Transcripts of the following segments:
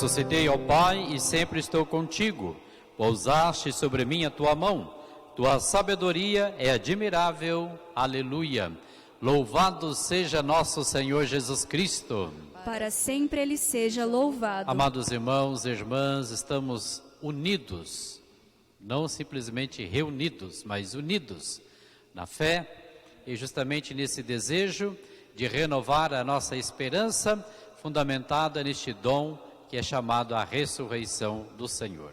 Ressuscitei, ó Pai, e sempre estou contigo. Pousaste sobre mim a tua mão. Tua sabedoria é admirável. Aleluia. Louvado seja nosso Senhor Jesus Cristo. Para sempre Ele seja louvado. Amados irmãos e irmãs, estamos unidos, não simplesmente reunidos, mas unidos na fé e justamente nesse desejo de renovar a nossa esperança, fundamentada neste dom que é chamado a ressurreição do Senhor.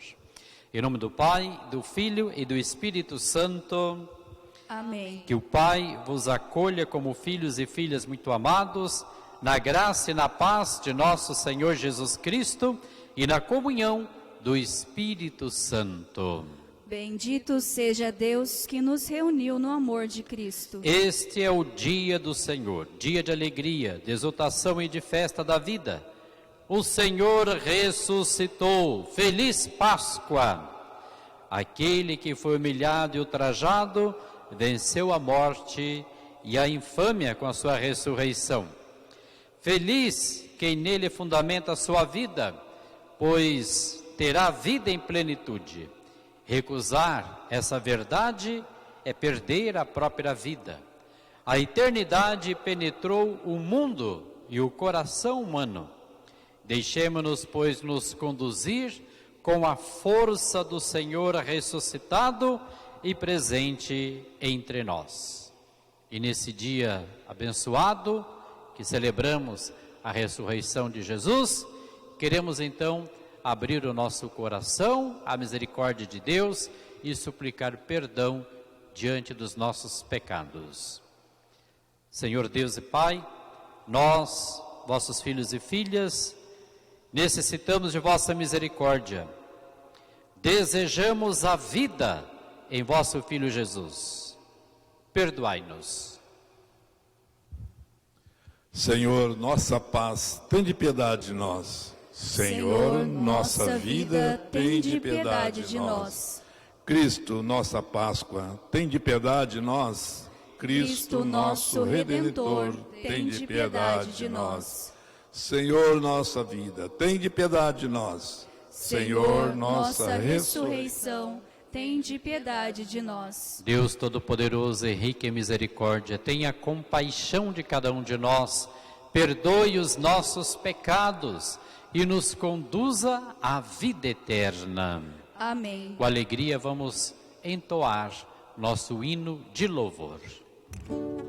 Em nome do Pai, do Filho e do Espírito Santo. Amém. Que o Pai vos acolha como filhos e filhas muito amados, na graça e na paz de nosso Senhor Jesus Cristo e na comunhão do Espírito Santo. Bendito seja Deus que nos reuniu no amor de Cristo. Este é o dia do Senhor, dia de alegria, de exultação e de festa da vida. O Senhor ressuscitou. Feliz Páscoa! Aquele que foi humilhado e ultrajado venceu a morte e a infâmia com a sua ressurreição. Feliz quem nele fundamenta a sua vida, pois terá vida em plenitude. Recusar essa verdade é perder a própria vida. A eternidade penetrou o mundo e o coração humano. Deixemo-nos, pois, nos conduzir com a força do Senhor ressuscitado e presente entre nós. E nesse dia abençoado, que celebramos a ressurreição de Jesus, queremos então abrir o nosso coração à misericórdia de Deus e suplicar perdão diante dos nossos pecados. Senhor Deus e Pai, nós, vossos filhos e filhas, necessitamos de vossa misericórdia. Desejamos a vida em vosso Filho Jesus. Perdoai-nos. Senhor, nossa paz, tende piedade de nós. Senhor, nossa vida, tende piedade de nós. Cristo, nossa Páscoa, tende piedade de nós. Cristo, nosso Redentor, tende piedade de nós. Senhor, nossa vida, tende piedade de nós. Senhor, nossa ressurreição, tende piedade de nós. Deus Todo-Poderoso e rico em misericórdia, tenha compaixão de cada um de nós, perdoe os nossos pecados e nos conduza à vida eterna. Amém. Com alegria vamos entoar nosso hino de louvor. Amém.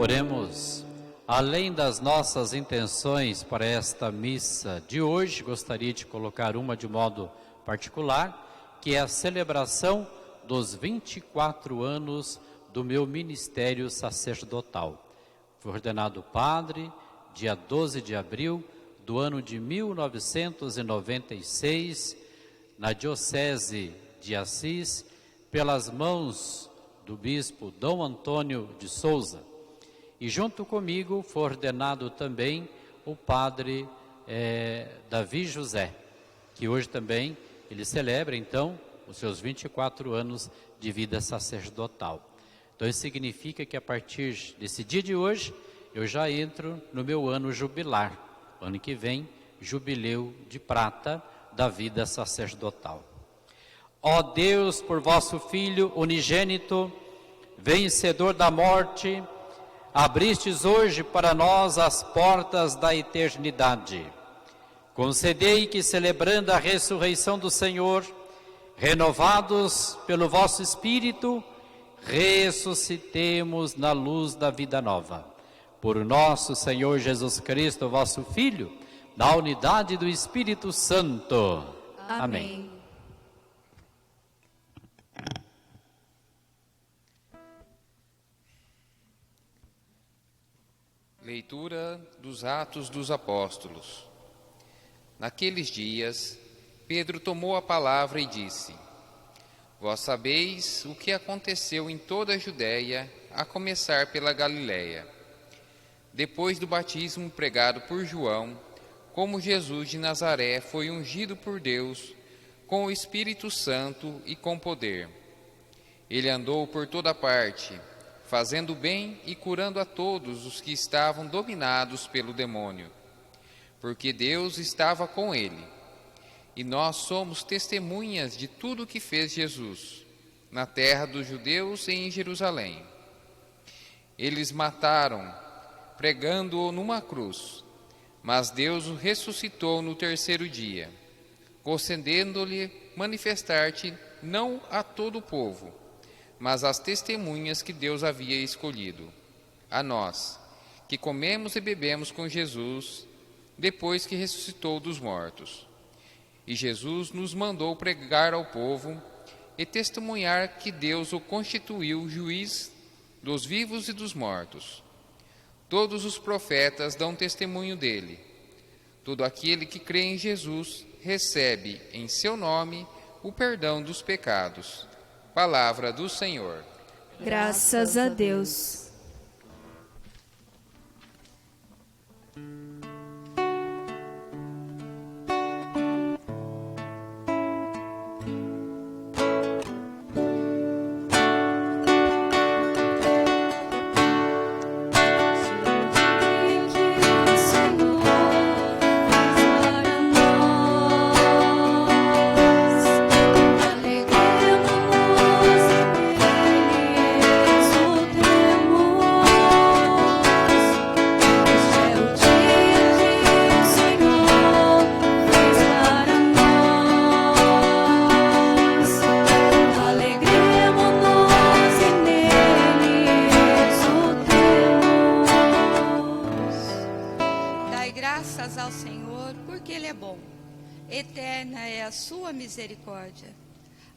Oremos. Além das nossas intenções para esta missa de hoje, gostaria de colocar uma de modo particular, que é a celebração dos 24 anos do meu ministério sacerdotal. Fui ordenado padre dia 12 de abril do ano de 1996, na Diocese de Assis, pelas mãos do bispo Dom Antônio de Souza. E junto comigo foi ordenado também o padre Davi José, que hoje também ele celebra então os seus 24 anos de vida sacerdotal. Então isso significa que a partir desse dia de hoje, eu já entro no meu ano jubilar. Ano que vem, jubileu de prata da vida sacerdotal. Ó Deus, por vosso Filho unigênito, vencedor da morte, abristes hoje para nós as portas da eternidade. Concedei que, celebrando a ressurreição do Senhor, renovados pelo vosso Espírito, ressuscitemos na luz da vida nova. Por nosso Senhor Jesus Cristo, vosso Filho, na unidade do Espírito Santo. Amém. Leitura dos Atos dos Apóstolos. Naqueles dias, Pedro tomou a palavra e disse: Vós sabeis o que aconteceu em toda a Judéia, a começar pela Galiléia. Depois do batismo pregado por João, como Jesus de Nazaré foi ungido por Deus com o Espírito Santo e com poder. Ele andou por toda parte, fazendo bem e curando a todos os que estavam dominados pelo demônio, porque Deus estava com ele. E nós somos testemunhas de tudo o que fez Jesus, na terra dos judeus e em Jerusalém. Eles mataram, pregando-o numa cruz, mas Deus o ressuscitou no terceiro dia, concedendo-lhe manifestar-te não a todo o povo, mas às testemunhas que Deus havia escolhido, a nós, que comemos e bebemos com Jesus, depois que ressuscitou dos mortos. E Jesus nos mandou pregar ao povo e testemunhar que Deus o constituiu juiz dos vivos e dos mortos. Todos os profetas dão testemunho dele. Todo aquele que crê em Jesus recebe em seu nome o perdão dos pecados. Palavra do Senhor. Graças a Deus.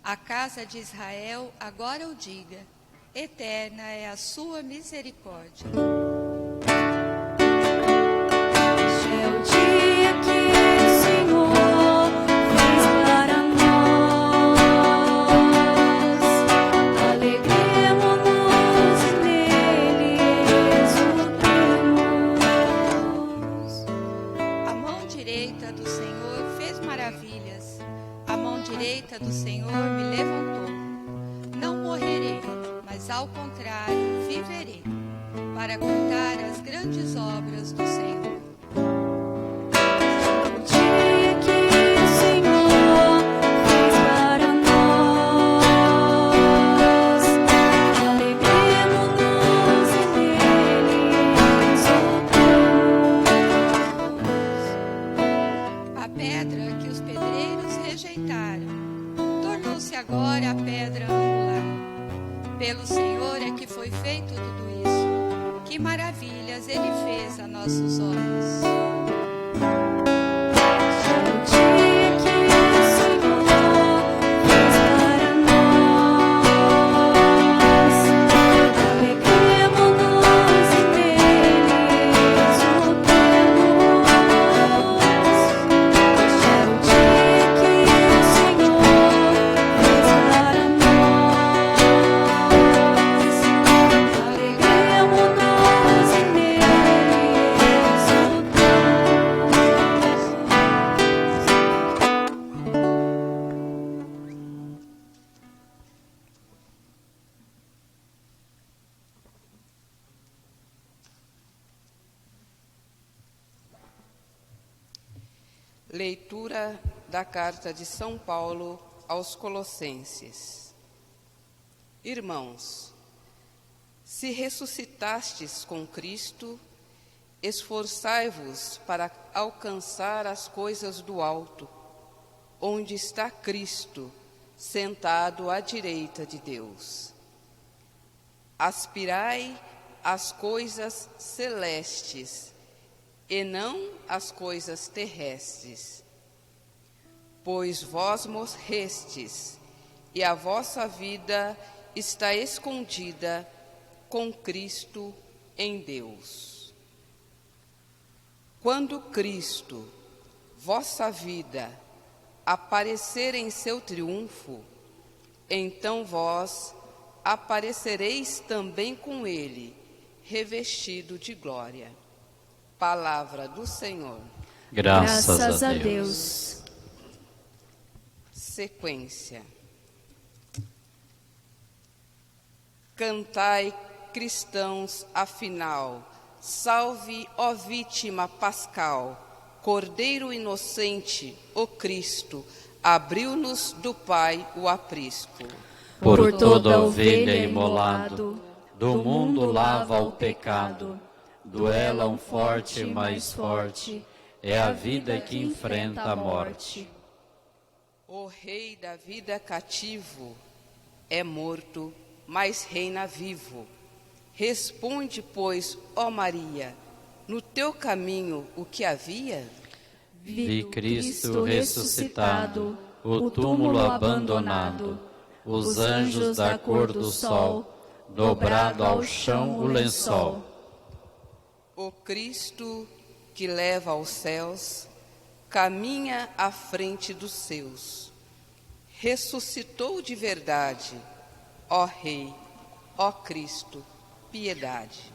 A casa de Israel agora o diga, eterna é a sua misericórdia. Este é o dia que o Senhor fez para nós. Alegremo-nos e nele exultemos. A mão direita do Senhor fez maravilhas. A mão direita do Senhor me levantou. Não morrerei, mas ao contrário, viverei, para contar as grandes obras do Senhor. O dia que o Senhor fez para nós. Alegremo-nos e nele exultemos. A pedra que os pedreiros rejeitaram tornou-se agora a pedra angular. Pelo Senhor é que foi feito tudo isso, que que maravilhas Ele fez a nossos olhos. Leitura da Carta de São Paulo aos Colossenses. Irmãos, se ressuscitastes com Cristo, esforçai-vos para alcançar as coisas do alto, onde está Cristo, sentado à direita de Deus. Aspirai às coisas celestes, e não as coisas terrestres. Pois vós morrestes, e a vossa vida está escondida com Cristo em Deus. Quando Cristo, vossa vida, aparecer em seu triunfo, então vós aparecereis também com Ele, revestido de glória. Palavra do Senhor. Graças a Deus. Sequência. Cantai, cristãos, afinal, salve, ó vítima pascal, Cordeiro inocente, ó Cristo, abriu-nos do Pai o aprisco. Por toda ovelha imolado, do mundo lava o pecado. Duela um forte mais forte, é a vida que enfrenta a morte. O Rei da vida cativo é morto, mas reina vivo. Responde, pois, ó Maria, no teu caminho o que havia? Vi Cristo ressuscitado, o túmulo abandonado, os anjos da cor do sol, dobrado ao chão o lençol. O Cristo que leva aos céus, caminha à frente dos seus. Ressuscitou de verdade, ó Rei, ó Cristo, piedade.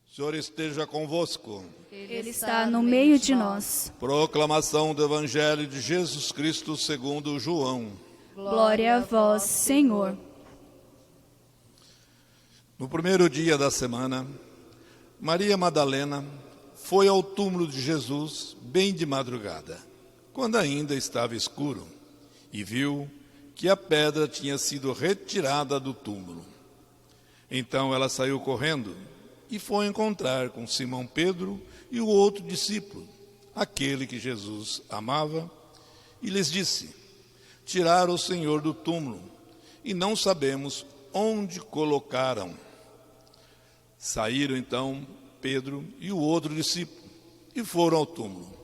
O Senhor esteja convosco. Ele está no meio de nós. Proclamação do Evangelho de Jesus Cristo segundo João. Glória a vós, Senhor. No primeiro dia da semana, Maria Madalena foi ao túmulo de Jesus bem de madrugada, quando ainda estava escuro, e viu que a pedra tinha sido retirada do túmulo. Então ela saiu correndo e foi encontrar com Simão Pedro e o outro discípulo, aquele que Jesus amava, e lhes disse: tiraram o Senhor do túmulo, e não sabemos onde colocaram. Saíram então Pedro e o outro discípulo, e foram ao túmulo.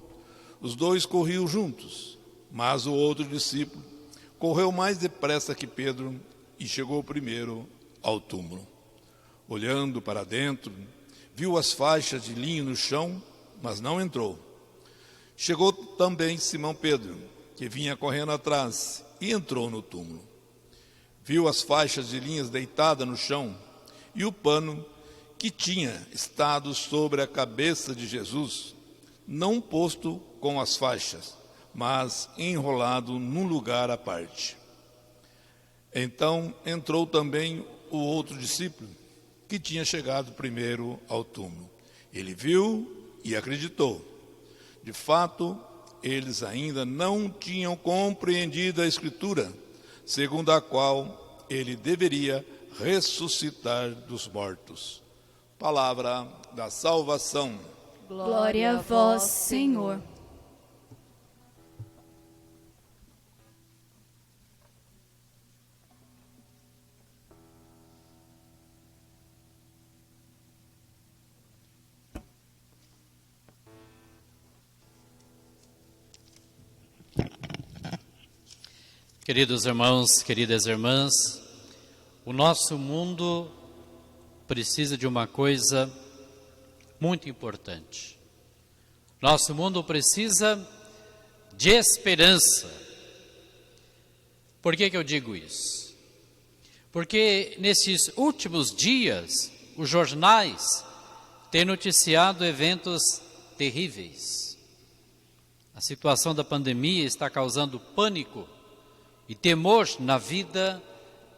Os dois corriam juntos, mas o outro discípulo correu mais depressa que Pedro e chegou primeiro ao túmulo. Olhando para dentro, viu as faixas de linho no chão, mas não entrou. Chegou também Simão Pedro, que vinha correndo atrás, e entrou no túmulo. Viu as faixas de linhas deitadas no chão e o pano que tinha estado sobre a cabeça de Jesus não posto com as faixas, mas enrolado num lugar à parte. Então entrou também o outro discípulo, que tinha chegado primeiro ao túmulo. Ele viu e acreditou. De fato, eles ainda não tinham compreendido a Escritura, segundo a qual ele deveria ressuscitar dos mortos. Palavra da salvação. Glória a vós, Senhor. Queridos irmãos, queridas irmãs, o nosso mundo precisa de uma coisa muito importante. Nosso mundo precisa de esperança. Por que eu digo isso? Porque nesses últimos dias, os jornais têm noticiado eventos terríveis. A situação da pandemia está causando pânico e temor na vida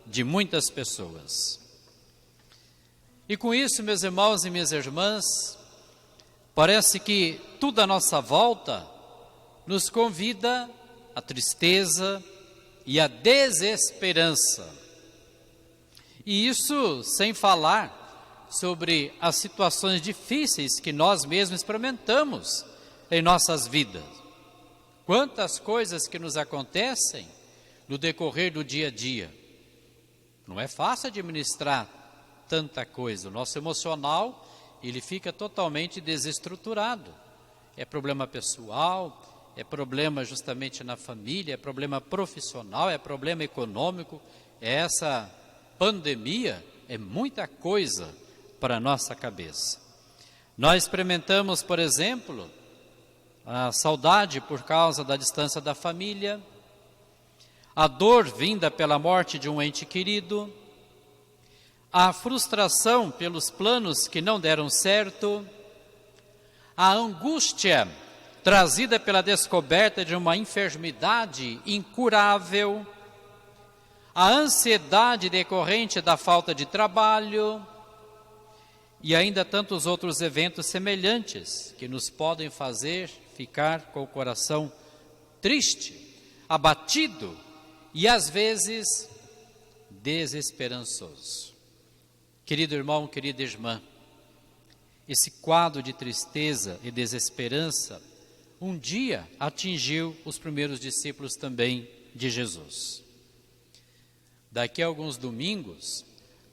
de muitas pessoas. E com isso, meus irmãos e minhas irmãs, parece que tudo à nossa volta nos convida à tristeza e à desesperança. E isso sem falar sobre as situações difíceis que nós mesmos experimentamos em nossas vidas. Quantas coisas que nos acontecem no decorrer do dia a dia. Não é fácil administrar tanta coisa. O nosso emocional, ele fica totalmente desestruturado. É problema pessoal, é problema justamente na família, é problema profissional, é problema econômico. Essa pandemia é muita coisa para a nossa cabeça. Nós experimentamos, por exemplo, a saudade por causa da distância da família, a dor vinda pela morte de um ente querido, a frustração pelos planos que não deram certo, a angústia trazida pela descoberta de uma enfermidade incurável, a ansiedade decorrente da falta de trabalho e ainda tantos outros eventos semelhantes que nos podem fazer ficar com o coração triste, abatido, e às vezes desesperançoso. Querido irmão, querida irmã, esse quadro de tristeza e desesperança um dia atingiu os primeiros discípulos também de Jesus. Daqui a alguns domingos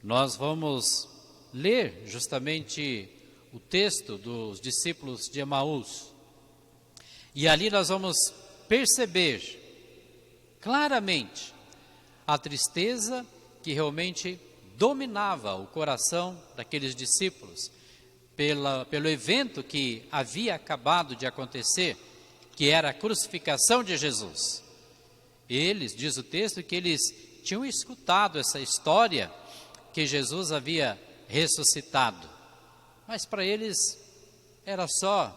nós vamos ler justamente o texto dos discípulos de Emaús. E ali nós vamos perceber claramente a tristeza que realmente dominava o coração daqueles discípulos pelo evento que havia acabado de acontecer, que era a crucificação de Jesus. Eles, diz o texto, que eles tinham escutado essa história que Jesus havia ressuscitado, mas para eles era só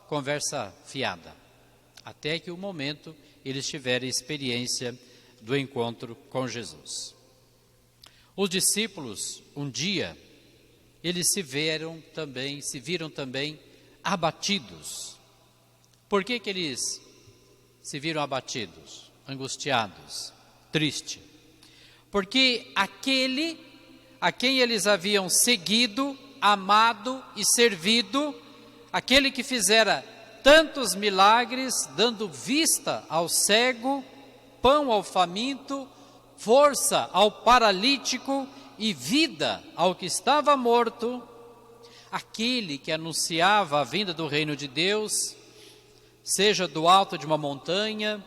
conversa fiada, até que o momento eles tiveram experiência do encontro com Jesus. Os discípulos, um dia, eles se viram também abatidos. Por que eles se viram abatidos, angustiados, tristes? Porque aquele a quem eles haviam seguido, amado e servido, aquele que fizera tantos milagres, dando vista ao cego, pão ao faminto, força ao paralítico e vida ao que estava morto, aquele que anunciava a vinda do reino de Deus, seja do alto de uma montanha,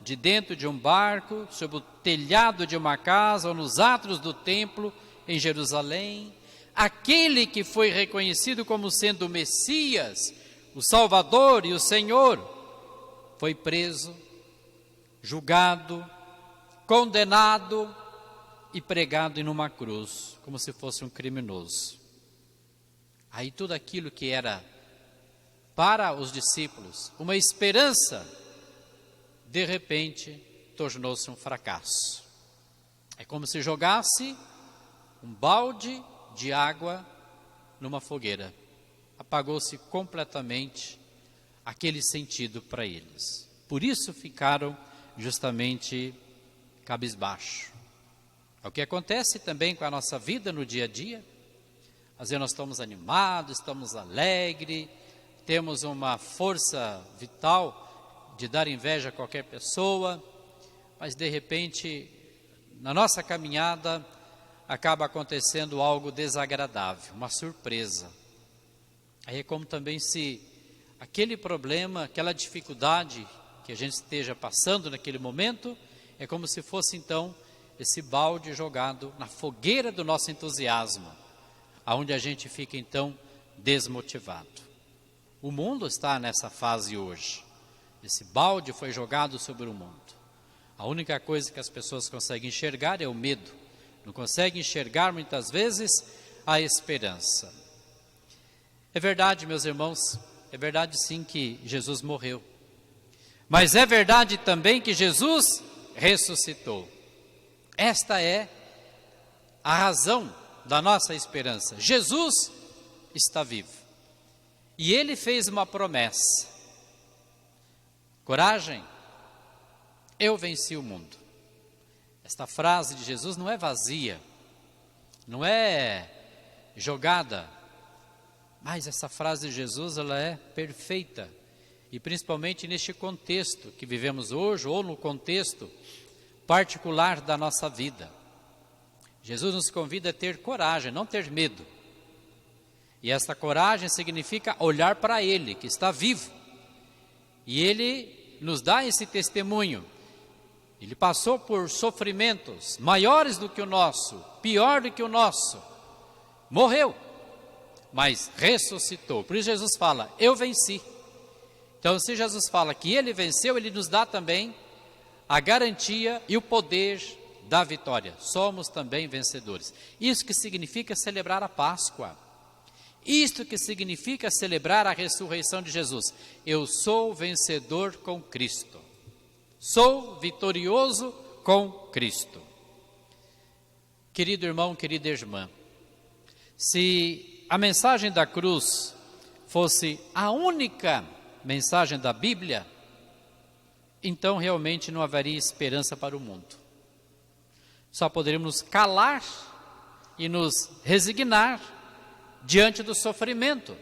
de dentro de um barco, sob o telhado de uma casa ou nos átrios do templo em Jerusalém, aquele que foi reconhecido como sendo o Messias, o Salvador e o Senhor, foi preso, julgado, condenado e pregado em uma cruz, como se fosse um criminoso. Aí tudo aquilo que era para os discípulos uma esperança, de repente tornou-se um fracasso. É como se jogasse um balde de água numa fogueira. Apagou-se completamente aquele sentido para eles. Por isso ficaram justamente cabisbaixo. É o que acontece também com a nossa vida no dia a dia. Às vezes nós estamos animados, estamos alegres, temos uma força vital de dar inveja a qualquer pessoa, mas de repente, na nossa caminhada, acaba acontecendo algo desagradável, uma surpresa. Aí é como também se aquele problema, aquela dificuldade que a gente esteja passando naquele momento, é como se fosse então esse balde jogado na fogueira do nosso entusiasmo, aonde a gente fica então desmotivado. O mundo está nessa fase hoje. Esse balde foi jogado sobre o mundo. A única coisa que as pessoas conseguem enxergar é o medo. Não conseguem enxergar muitas vezes a esperança. É verdade, meus irmãos, é verdade sim que Jesus morreu. Mas é verdade também que Jesus ressuscitou. Esta é a razão da nossa esperança. Jesus está vivo. E Ele fez uma promessa. Coragem, eu venci o mundo. Esta frase de Jesus não é vazia, não é jogada, mas essa frase de Jesus, ela é perfeita. E principalmente neste contexto que vivemos hoje, ou no contexto particular da nossa vida. Jesus nos convida a ter coragem, não ter medo. E esta coragem significa olhar para Ele, que está vivo. E Ele nos dá esse testemunho. Ele passou por sofrimentos maiores do que o nosso, pior do que o nosso. Morreu, mas ressuscitou. Por isso Jesus fala, eu venci. Então, se Jesus fala que Ele venceu, Ele nos dá também a garantia e o poder da vitória. Somos também vencedores. Isso que significa celebrar a Páscoa. Isto que significa celebrar a ressurreição de Jesus. Eu sou vencedor com Cristo. Sou vitorioso com Cristo. Querido irmão, querida irmã, se a mensagem da cruz fosse a única mensagem da Bíblia, então realmente não haveria esperança para o mundo. Só poderíamos nos calar e nos resignar diante do sofrimento,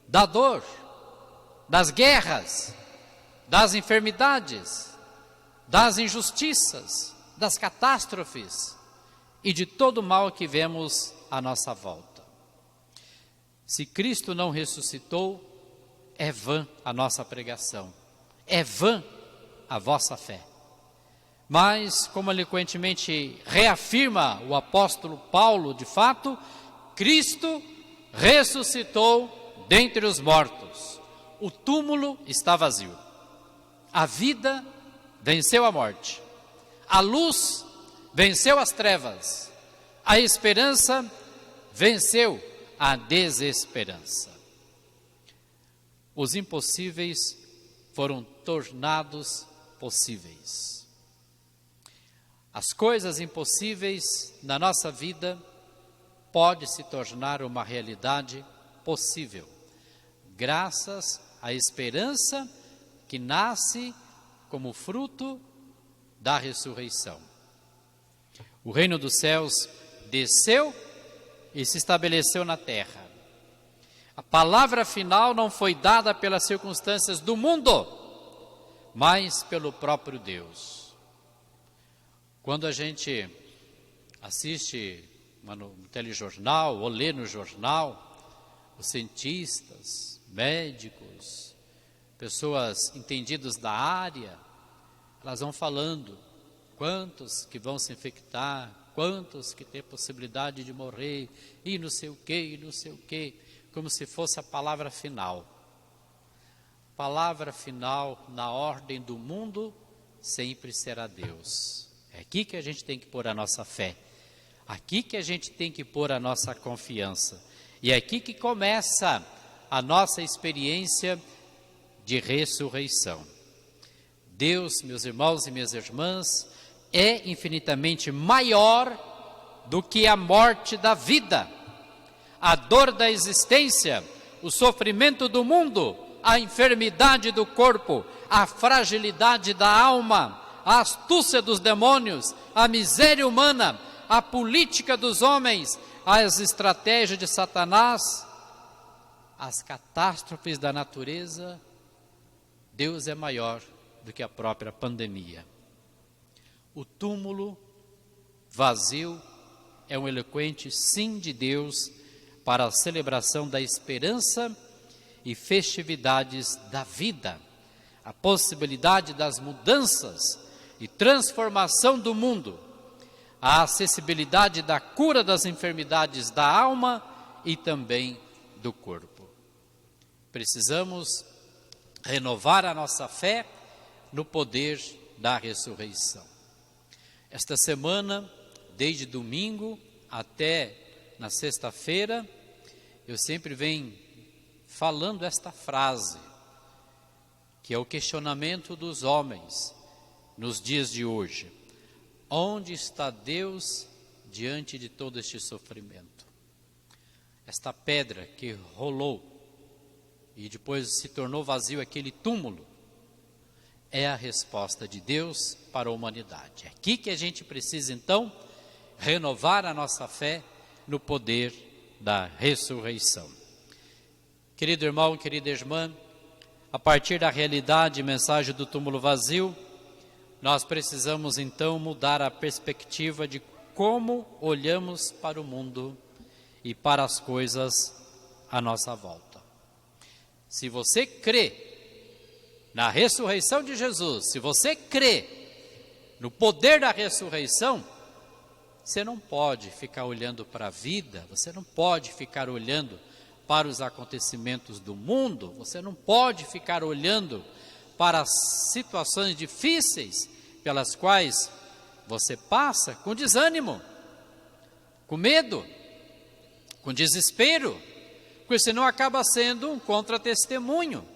da dor, das guerras, das enfermidades, das injustiças, das catástrofes e de todo o mal que vemos à nossa volta. Se Cristo não ressuscitou, é vã a nossa pregação, é vã a vossa fé. Mas, como eloquentemente reafirma o apóstolo Paulo, de fato, Cristo ressuscitou dentre os mortos. O túmulo está vazio. A vida venceu a morte. A luz venceu as trevas. A esperança venceu a desesperança. Os impossíveis foram tornados possíveis. As coisas impossíveis na nossa vida podem se tornar uma realidade possível, graças à esperança que nasce como fruto da ressurreição. O reino dos céus desceu e se estabeleceu na terra. A palavra final não foi dada pelas circunstâncias do mundo, mas pelo próprio Deus. Quando a gente assiste um telejornal ou lê no jornal, os cientistas, médicos, pessoas entendidas da área, elas vão falando quantos que vão se infectar, quantos que têm possibilidade de morrer, e não sei o que, como se fosse a palavra final. Palavra final na ordem do mundo sempre será Deus. É aqui que a gente tem que pôr a nossa fé, aqui que a gente tem que pôr a nossa confiança, e é aqui que começa a nossa experiência de ressurreição. Deus, meus irmãos e minhas irmãs, é infinitamente maior do que a morte da vida, a dor da existência, o sofrimento do mundo, a enfermidade do corpo, a fragilidade da alma, a astúcia dos demônios, a miséria humana, a política dos homens, as estratégias de Satanás, as catástrofes da natureza. Deus é maior do que a própria pandemia. O túmulo vazio é um eloquente sim de Deus para a celebração da esperança e festividades da vida, a possibilidade das mudanças e transformação do mundo, a acessibilidade da cura das enfermidades da alma e também do corpo. Precisamos renovar a nossa fé no poder da ressurreição. Esta semana, desde domingo até na sexta-feira, eu sempre venho falando esta frase, que é o questionamento dos homens nos dias de hoje. Onde está Deus diante de todo este sofrimento? Esta pedra que rolou e depois se tornou vazio aquele túmulo, é a resposta de Deus para a humanidade. É aqui que a gente precisa então renovar a nossa fé no poder da ressurreição. Querido irmão, querida irmã, a partir da realidade e mensagem do túmulo vazio, nós precisamos então mudar a perspectiva de como olhamos para o mundo e para as coisas à nossa volta. Se você crê na ressurreição de Jesus, se você crê no poder da ressurreição, você não pode ficar olhando para a vida, você não pode ficar olhando para os acontecimentos do mundo, você não pode ficar olhando para as situações difíceis pelas quais você passa com desânimo, com medo, com desespero, porque senão acaba sendo um contra-testemunho.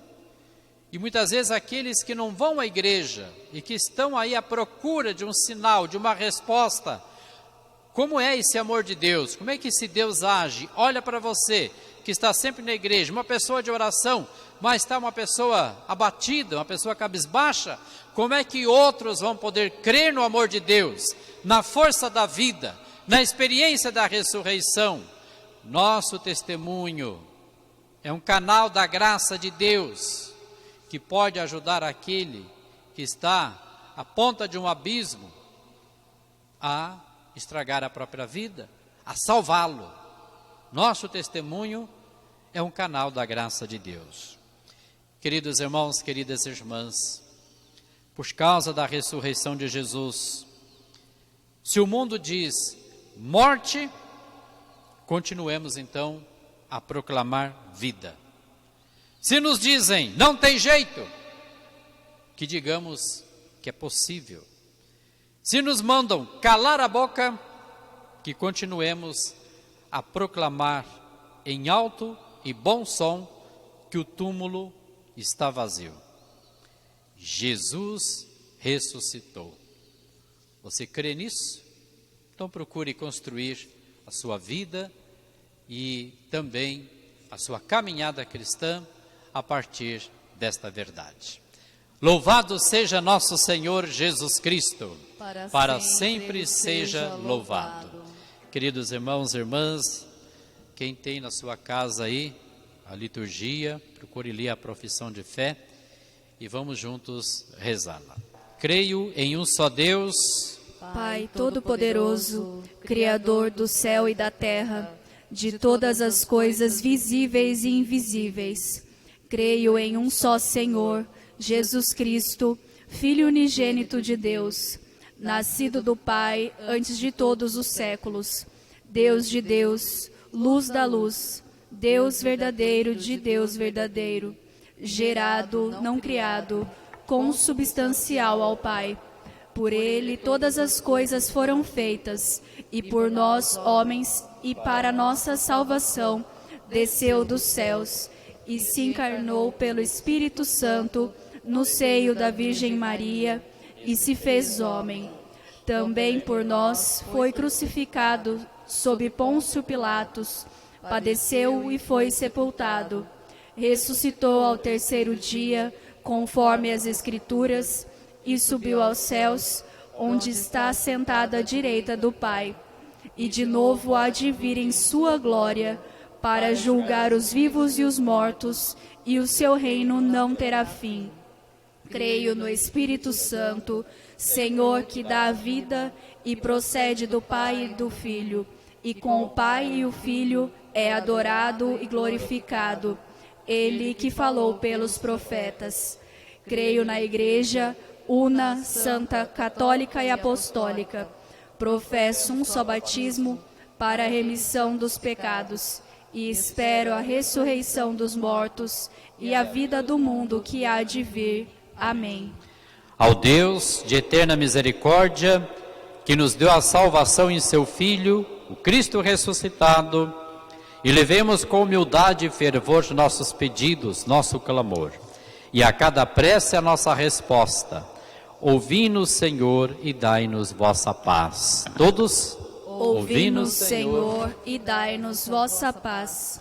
E muitas vezes aqueles que não vão à igreja e que estão aí à procura de um sinal, de uma resposta, como é esse amor de Deus? Como é que esse Deus age? Olha para você, que está sempre na igreja, uma pessoa de oração, mas está uma pessoa abatida, uma pessoa cabisbaixa. Como é que outros vão poder crer no amor de Deus, na força da vida, na experiência da ressurreição? Nosso testemunho é um canal da graça de Deus, que pode ajudar aquele que está à ponta de um abismo a estragar a própria vida, a salvá-lo. Nosso testemunho é um canal da graça de Deus. Queridos irmãos, queridas irmãs, por causa da ressurreição de Jesus, se o mundo diz morte, continuemos então a proclamar vida. Se nos dizem não tem jeito, que digamos que é possível. Se nos mandam calar a boca, que continuemos a proclamar em alto e bom som que o túmulo está vazio. Jesus ressuscitou. Você crê nisso? Então procure construir a sua vida e também a sua caminhada cristã a partir desta verdade. Louvado seja nosso Senhor Jesus Cristo, para sempre seja louvado. Queridos irmãos e irmãs, quem tem na sua casa aí a liturgia, procure ler a profissão de fé e vamos juntos rezá-la. Creio em um só Deus, Pai Todo-Poderoso, Criador do céu e da terra, de todas as coisas visíveis e invisíveis. Creio em um só Senhor, Jesus Cristo, Filho unigênito de Deus, nascido do Pai antes de todos os séculos, Deus de Deus, luz da luz, Deus verdadeiro de Deus verdadeiro, gerado, não criado, consubstancial ao Pai. Por ele todas as coisas foram feitas, e por nós, homens, e para nossa salvação, desceu dos céus, e se encarnou pelo Espírito Santo no seio da Virgem Maria e se fez homem. Também por nós foi crucificado sob Pôncio Pilatos, padeceu e foi sepultado. Ressuscitou ao terceiro dia, conforme as Escrituras, e subiu aos céus, onde está assentado à direita do Pai. E de novo há de vir em sua glória, para julgar os vivos e os mortos, e o seu reino não terá fim. Creio no Espírito Santo, Senhor, que dá a vida e procede do Pai e do Filho, e com o Pai e o Filho é adorado e glorificado, ele que falou pelos profetas. Creio na Igreja, una, santa, católica e apostólica. Professo um só batismo para a remissão dos pecados e espero a ressurreição dos mortos e a vida do mundo que há de vir. Amém. Ao Deus de eterna misericórdia, que nos deu a salvação em seu Filho, o Cristo ressuscitado, e levemos com humildade e fervor nossos pedidos, nosso clamor, e a cada prece a nossa resposta. Ouvi-nos, Senhor, e dai-nos vossa paz. Todos, ouvi-nos, Senhor, e dai-nos vossa paz.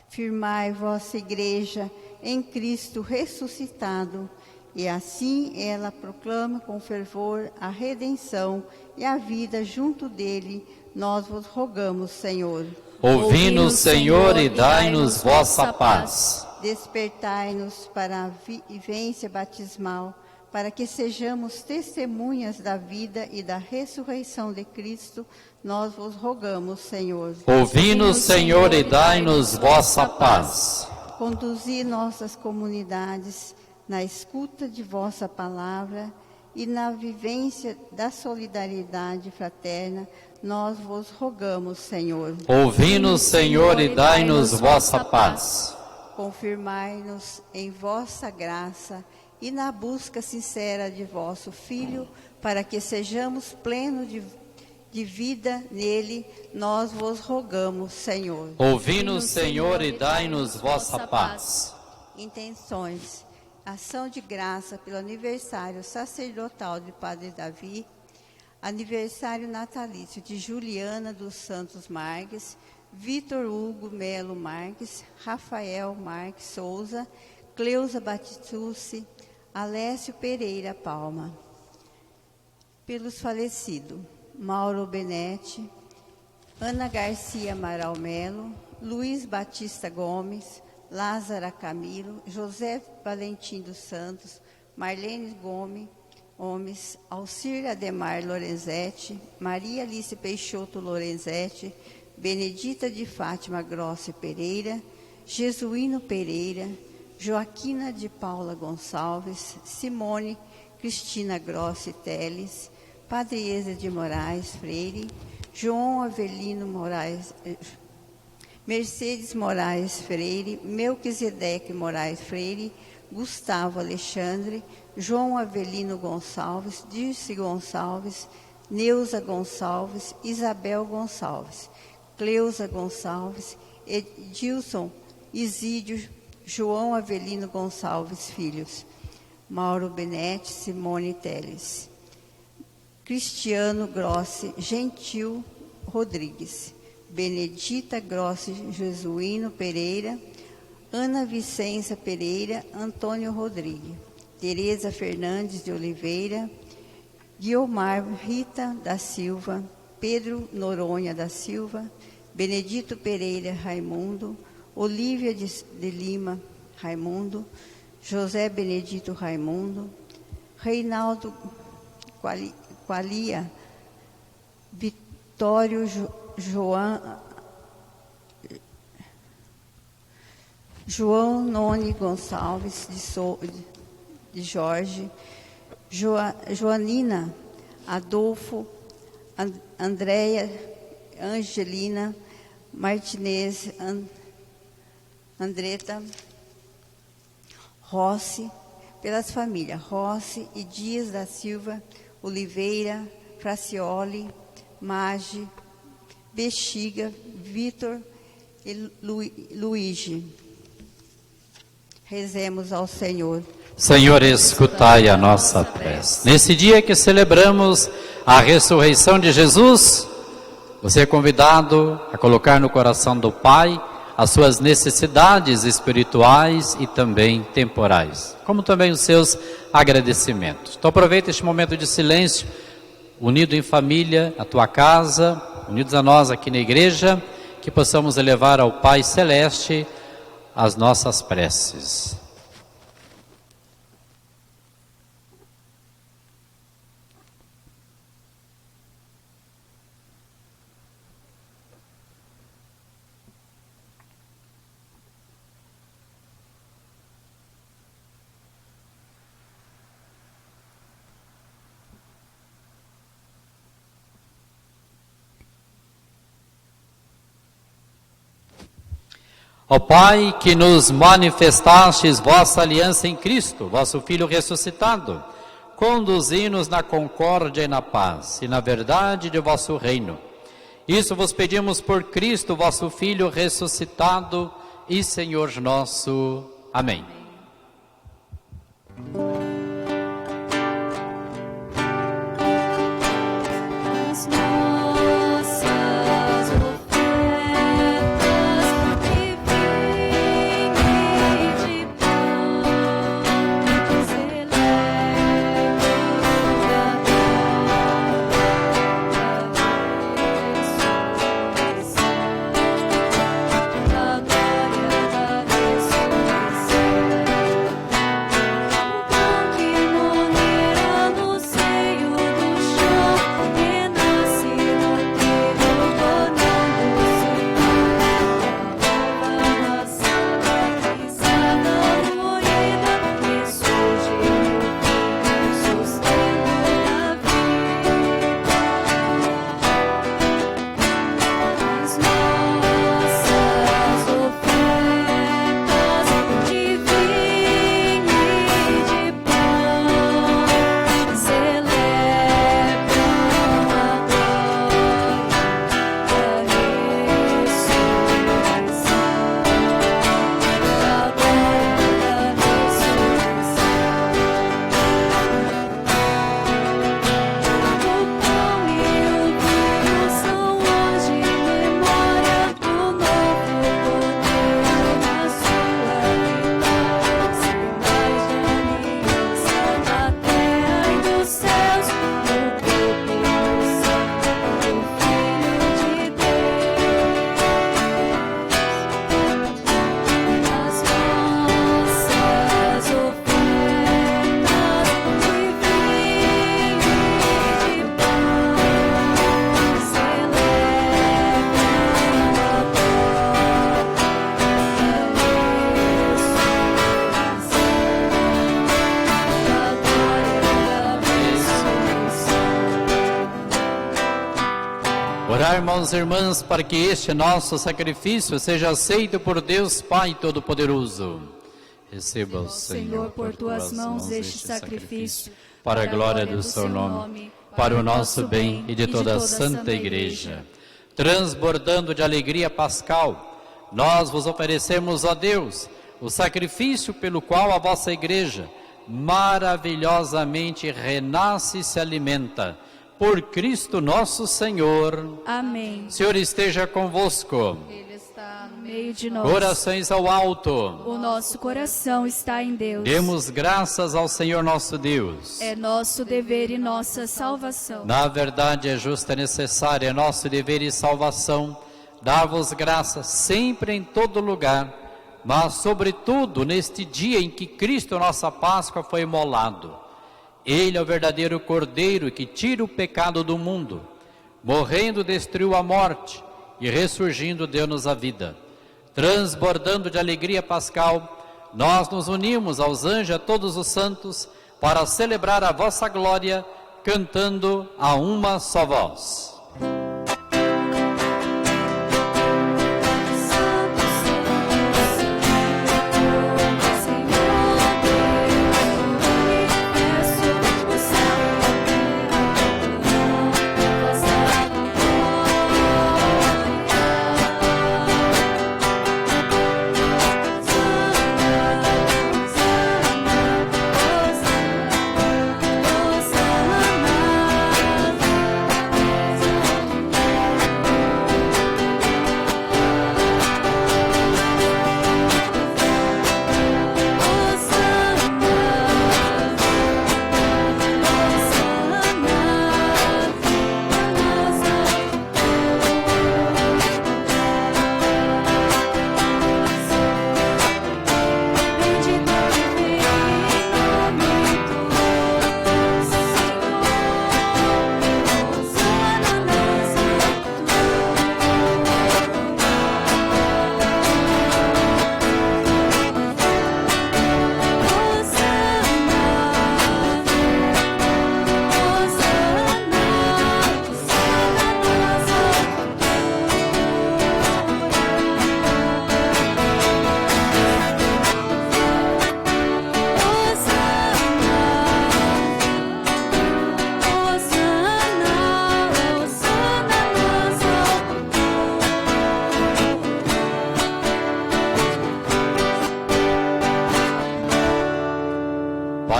Firmai vossa Igreja em Cristo ressuscitado, e assim ela proclama com fervor a redenção e a vida junto dele. Nós vos rogamos, Senhor. Ouvi-nos, Senhor, e dai-nos vossa paz. Despertai-nos para a vivência batismal, para que sejamos testemunhas da vida e da ressurreição de Cristo. Nós vos rogamos, Senhor. Ouvi-nos, Senhor, e dai-nos vossa paz. Conduzi nossas comunidades na escuta de vossa palavra e na vivência da solidariedade fraterna. Nós vos rogamos, Senhor. Ouvi-nos, Senhor, e dai-nos vossa paz. Confirmai-nos em vossa graça e na busca sincera de vosso Filho, para que sejamos plenos de vida nele. Nós vos rogamos, Senhor. Ouvi-nos, Senhor, e dai-nos vossa paz. Intenções. Ação de graça pelo aniversário sacerdotal de Padre Davi, aniversário natalício de Juliana dos Santos Marques, Vitor Hugo Melo Marques, Rafael Marques Souza, Cleusa Batistucci, Alessio Pereira Palma. Pelos falecidos: Mauro Benetti, Ana Garcia Amaral Melo, Luiz Batista Gomes, Lázara Camilo, José Valentim dos Santos, Marlene Gomes, Alcir Ademar Lorenzetti, Maria Alice Peixoto Lorenzetti, Benedita de Fátima Grossi Pereira, Jesuíno Pereira, Joaquina de Paula Gonçalves, Simone Cristina Grossi Teles, Padre Eza de Moraes Freire, João Avelino Moraes, Mercedes Moraes Freire, Melquisedeque Moraes Freire, Gustavo Alexandre, João Avelino Gonçalves, Dirce Gonçalves, Neuza Gonçalves, Isabel Gonçalves, Cleusa Gonçalves, Edilson Isídio, João Avelino Gonçalves Filhos, Mauro Benetti, Simone Teles, Cristiano Grossi Gentil Rodrigues, Benedita Grossi Jesuíno Pereira, Ana Vicença Pereira, Antônio Rodrigues, Tereza Fernandes de Oliveira, Guiomar Rita da Silva, Pedro Noronha da Silva, Benedito Pereira Raimundo, Olívia de Lima Raimundo, José Benedito Raimundo, Reinaldo Qualia, Vitório João Noni Gonçalves de Jorge, Joanina Adolfo, Andréia Angelina Martinez, Andreta Rossi, pelas famílias Rossi e Dias da Silva, Oliveira, Fracioli, Magi, Bexiga, Vitor e Luigi. Rezemos ao Senhor. Senhor, escutai a nossa prece. Nesse dia que celebramos a ressurreição de Jesus, você é convidado a colocar no coração do Pai as suas necessidades espirituais e também temporais, como também os seus agradecimentos. Então aproveita este momento de silêncio, unido em família, a tua casa, unidos a nós aqui na igreja, que possamos elevar ao Pai Celeste as nossas preces. Ó Pai, que nos manifestastes vossa aliança em Cristo, vosso Filho ressuscitado, conduzi-nos na concórdia e na paz, e na verdade de vosso reino. Isso vos pedimos por Cristo, vosso Filho ressuscitado e Senhor nosso. Amém. Orar, irmãos e irmãs, para que este nosso sacrifício seja aceito por Deus Pai Todo-Poderoso. Receba, o Senhor, por tuas mãos este sacrifício, para a glória do seu nome, para o nosso bem e de toda a Santa Igreja. Transbordando de alegria pascal, nós vos oferecemos, ó Deus, o sacrifício pelo qual a vossa Igreja maravilhosamente renasce e se alimenta. Por Cristo nosso Senhor. Amém. Senhor esteja convosco. Ele está no meio de nós. Corações ao alto. O nosso coração está em Deus. Demos graças ao Senhor nosso Deus. É nosso dever e nossa salvação. Na verdade é justa e necessária, é nosso dever e salvação, dar-vos graças sempre em todo lugar, mas sobretudo neste dia em que Cristo, nossa Páscoa, foi imolado. Ele é o verdadeiro Cordeiro que tira o pecado do mundo. Morrendo, destruiu a morte e ressurgindo, deu-nos a vida. Transbordando de alegria pascal, nós nos unimos aos anjos e a todos os santos para celebrar a vossa glória, cantando a uma só voz.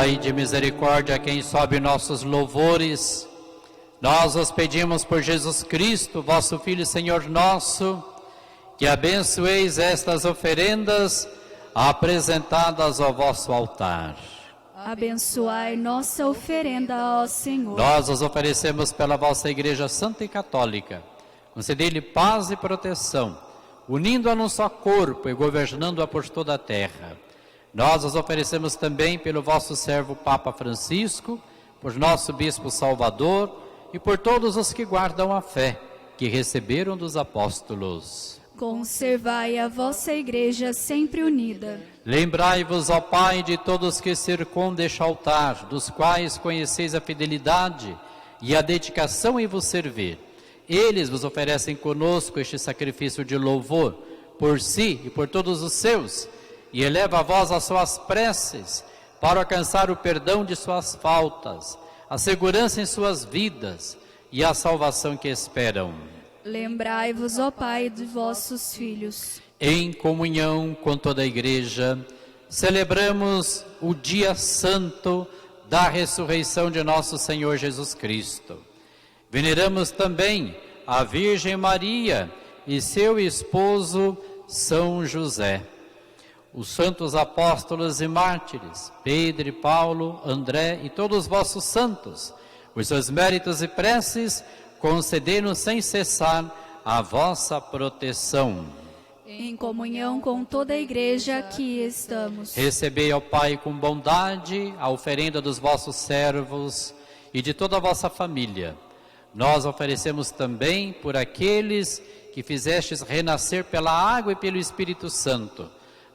Pai de misericórdia, a quem sobe nossos louvores, nós os pedimos por Jesus Cristo, vosso Filho e Senhor nosso, que abençoeis estas oferendas apresentadas ao vosso altar. Abençoai nossa oferenda, ó Senhor. Nós os oferecemos pela vossa Igreja Santa e Católica. Concedei-lhe paz e proteção, unindo-a num só corpo e governando-a por toda a terra. Nós os oferecemos também pelo vosso servo Papa Francisco, por nosso Bispo Salvador e por todos os que guardam a fé, que receberam dos apóstolos. Conservai a vossa Igreja sempre unida. Lembrai-vos, ó Pai, de todos que circundam este altar, dos quais conheceis a fidelidade e a dedicação em vos servir. Eles vos oferecem conosco este sacrifício de louvor, por si e por todos os seus, e eleva a vós as suas preces, para alcançar o perdão de suas faltas, a segurança em suas vidas e a salvação que esperam. Lembrai-vos, ó Pai, de vossos filhos. Em comunhão com toda a Igreja, celebramos o dia santo da ressurreição de nosso Senhor Jesus Cristo. Veneramos também a Virgem Maria e seu esposo São José. Os santos apóstolos e mártires, Pedro e Paulo, André e todos os vossos santos, os seus méritos e preces, concedei-nos sem cessar a vossa proteção. Em comunhão com toda a Igreja aqui estamos. Recebei, ó Pai, com bondade a oferenda dos vossos servos e de toda a vossa família. Nós oferecemos também por aqueles que fizestes renascer pela água e pelo Espírito Santo,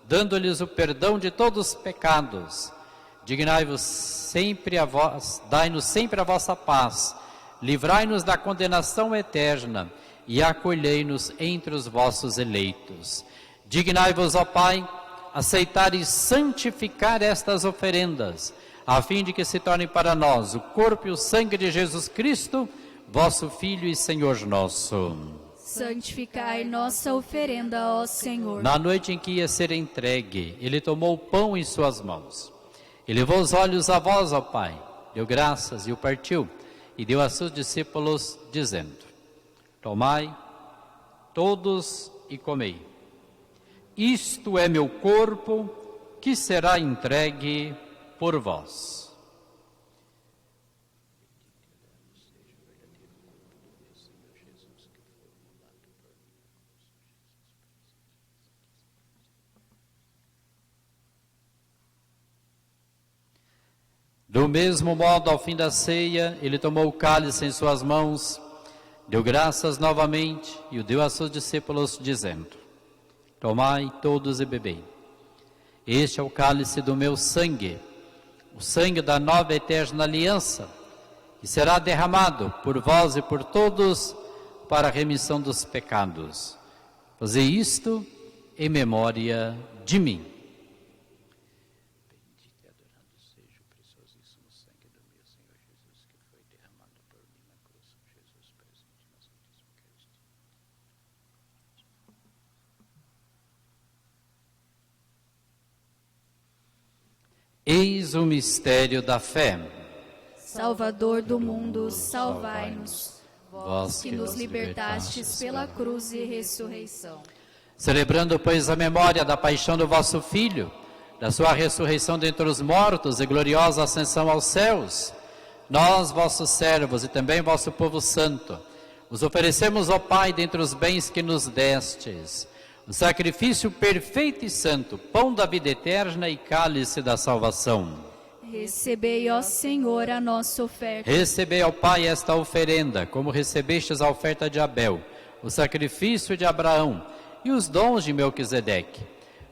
dando-lhes o perdão de todos os pecados. Dignai-vos sempre a vós, dai-nos sempre a vossa paz, livrai-nos da condenação eterna e acolhei-nos entre os vossos eleitos. Dignai-vos, ó Pai, aceitar e santificar estas oferendas, a fim de que se tornem para nós o corpo e o sangue de Jesus Cristo, vosso Filho e Senhor nosso. Santificai nossa oferenda, ó Senhor. Na noite em que ia ser entregue, ele tomou o pão em suas mãos. Elevou os olhos a vós, ó Pai, deu graças e o partiu, e deu a seus discípulos, dizendo: tomai todos e comei. Isto é meu corpo, que será entregue por vós. Do mesmo modo, ao fim da ceia, ele tomou o cálice em suas mãos, deu graças novamente e o deu a seus discípulos, dizendo: tomai todos e bebei. Este é o cálice do meu sangue, o sangue da nova e eterna aliança, que será derramado por vós e por todos para a remissão dos pecados. Fazei isto em memória de mim. Eis o mistério da fé. Salvador do mundo, salvai-nos. Vós Que nos libertastes pela cruz e ressurreição. Celebrando, pois, a memória da paixão do vosso Filho, da sua ressurreição dentre os mortos e gloriosa ascensão aos céus, nós, vossos servos e também vosso povo santo, os oferecemos, ó Pai, dentre os bens que nos destes, o sacrifício perfeito e santo, pão da vida eterna e cálice da salvação. Recebei, ó Senhor, a nossa oferta. Recebei, ó Pai, esta oferenda, como recebestes a oferta de Abel, o sacrifício de Abraão e os dons de Melquisedeque.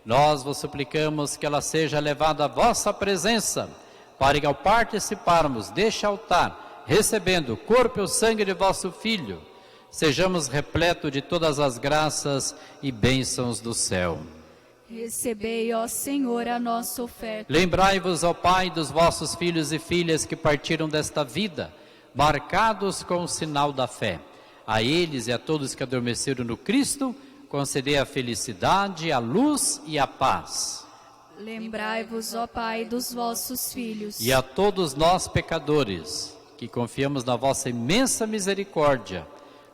Nós vos suplicamos que ela seja levada à vossa presença, para que ao participarmos deste altar, recebendo o corpo e o sangue de vosso Filho, sejamos repletos de todas as graças e bênçãos do céu. Recebei, ó Senhor, a nossa oferta. Lembrai-vos, ó Pai, dos vossos filhos e filhas que partiram desta vida, marcados com o sinal da fé. A eles e a todos que adormeceram no Cristo, concedei a felicidade, a luz e a paz. Lembrai-vos, ó Pai, dos vossos filhos. E a todos nós, pecadores, que confiamos na vossa imensa misericórdia,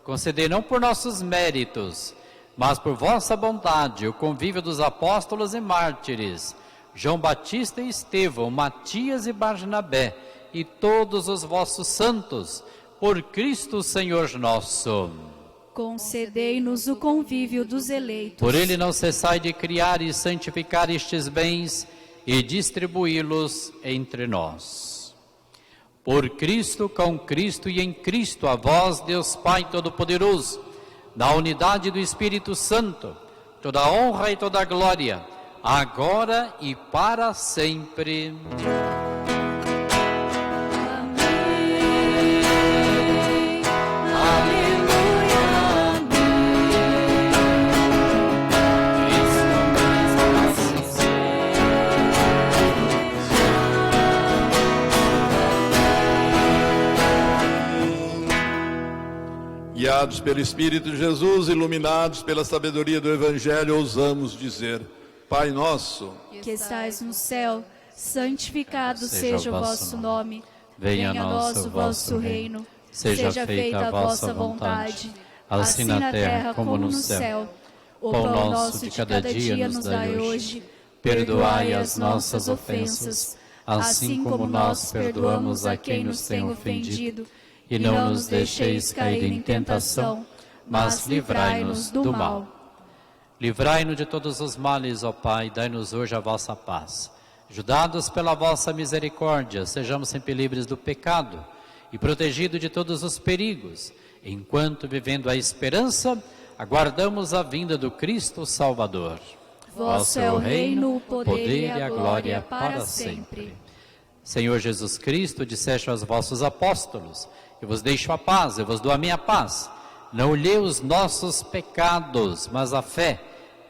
concedei não por nossos méritos, mas por vossa bondade, o convívio dos apóstolos e mártires, João Batista e Estevão, Matias e Barnabé, e todos os vossos santos, por Cristo Senhor nosso. Concedei-nos o convívio dos eleitos. Por ele não cessai de criar e santificar estes bens e distribuí-los entre nós. Por Cristo, com Cristo e em Cristo, a vós, Deus Pai Todo-Poderoso, na unidade do Espírito Santo, toda a honra e toda a glória, agora e para sempre. Guiados pelo Espírito de Jesus, iluminados pela sabedoria do Evangelho, ousamos dizer: Pai nosso, que estais no céu, santificado seja o vosso nome. Venha a nós o vosso reino. Seja feita a vossa vontade, assim na terra como no céu. O pão nosso de cada dia nos dai hoje. Perdoai as nossas ofensas, assim como nós perdoamos a quem nos tem ofendido. E não nos deixeis cair em tentação, mas livrai-nos do mal. Livrai-nos de todos os males, ó Pai, dai-nos hoje a vossa paz. Ajudados pela vossa misericórdia, sejamos sempre livres do pecado e protegidos de todos os perigos, enquanto, vivendo a esperança, aguardamos a vinda do Cristo Salvador. Vosso é o reino, o poder e a glória para sempre. Senhor Jesus Cristo, disseste aos vossos apóstolos: eu vos deixo a paz, eu vos dou a minha paz. Não olhei os nossos pecados, mas a fé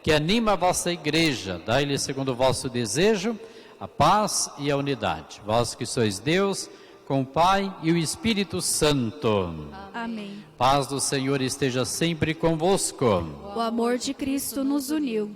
que anima a vossa igreja. Dai-lhe, segundo o vosso desejo, a paz e a unidade. Vós que sois Deus, com o Pai e o Espírito Santo. Amém. Paz do Senhor esteja sempre convosco. O amor de Cristo nos uniu.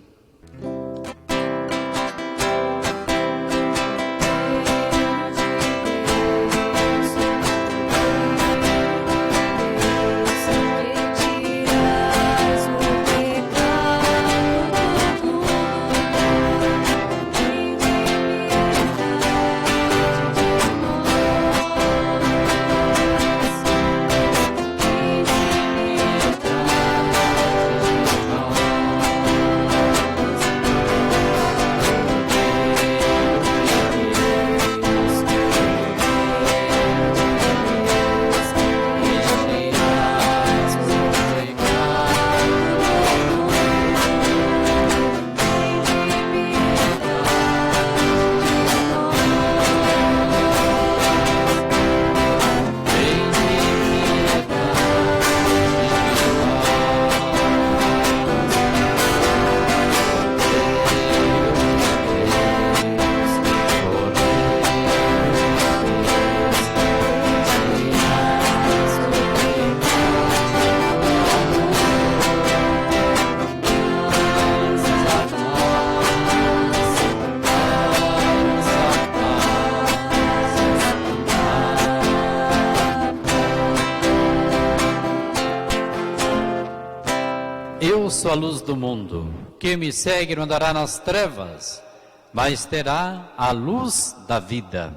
Eu sou a luz do mundo. Quem me segue não andará nas trevas, mas terá a luz da vida.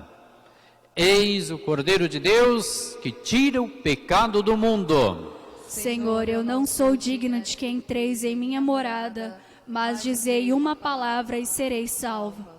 Eis o Cordeiro de Deus que tira o pecado do mundo. Senhor, eu não sou digno de que entreis em minha morada, mas dizei uma palavra e serei salvo.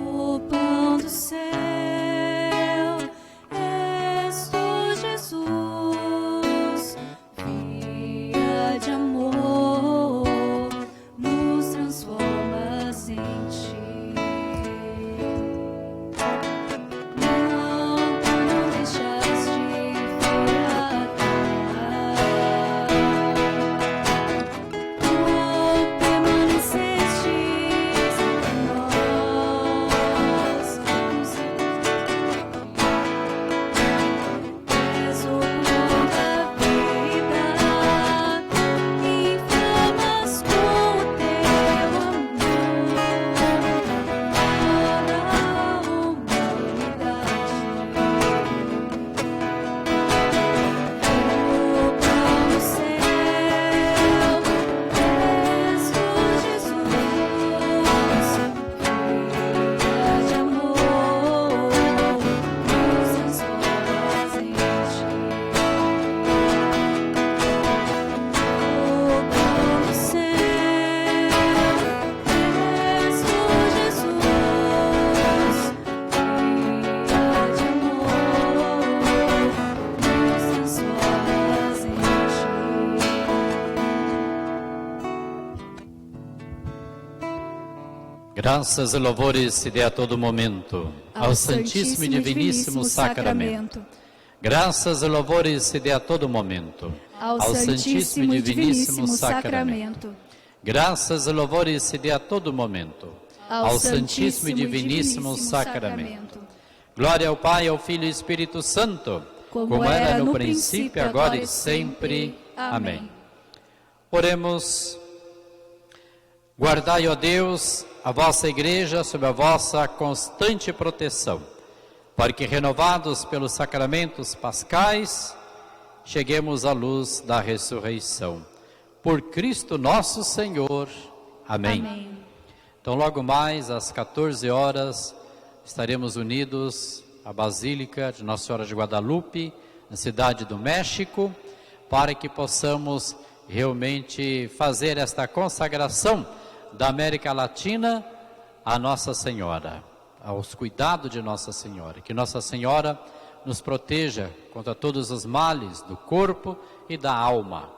O pão do céu, és tu, Jesus, via de amor, nos transformas em ti. Não deixaste fiar, tu permaneceste em nós, és o pão da vida, inflamas com o teu amor toda a humanidade. O pão do céu, és tu, Jesus, via de amor, nos transformas em ti. O pão do céu, és tu, Jesus, via de amor, nos transformas em ti. Graças e louvores se dê a todo momento ao Santíssimo e Diviníssimo Sacramento. Graças e louvores se dê a todo momento Ao Santíssimo e Diviníssimo Sacramento. Graças e louvores se dê a todo momento Ao Santíssimo e Diviníssimo Sacramento. Glória ao Pai, ao Filho e ao Espírito Santo, como era no princípio, agora e sempre. Amém. Oremos. Guardai, ó Deus, a vossa Igreja sob a vossa constante proteção, para que, renovados pelos sacramentos pascais, cheguemos à luz da ressurreição. Por Cristo nosso Senhor. Amém. Amém. Então, logo mais, às 14 horas, estaremos unidos à Basílica de Nossa Senhora de Guadalupe, na Cidade do México, para que possamos realmente fazer esta consagração da América Latina a Nossa Senhora, aos cuidados de Nossa Senhora. Que Nossa Senhora nos proteja contra todos os males do corpo e da alma.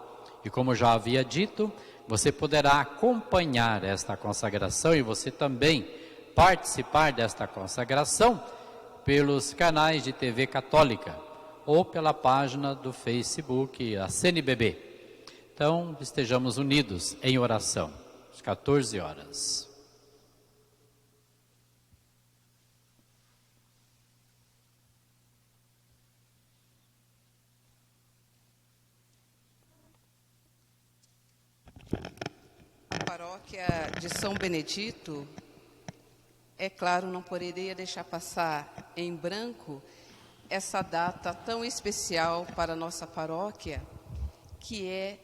E como já havia dito, você poderá acompanhar esta consagração e você também participar desta consagração pelos canais de TV Católica ou pela página do Facebook, a CNBB. Então, estejamos unidos em oração, às 14 horas. A paróquia de São Benedito, é claro, não poderia deixar passar em branco essa data tão especial para a nossa paróquia, que é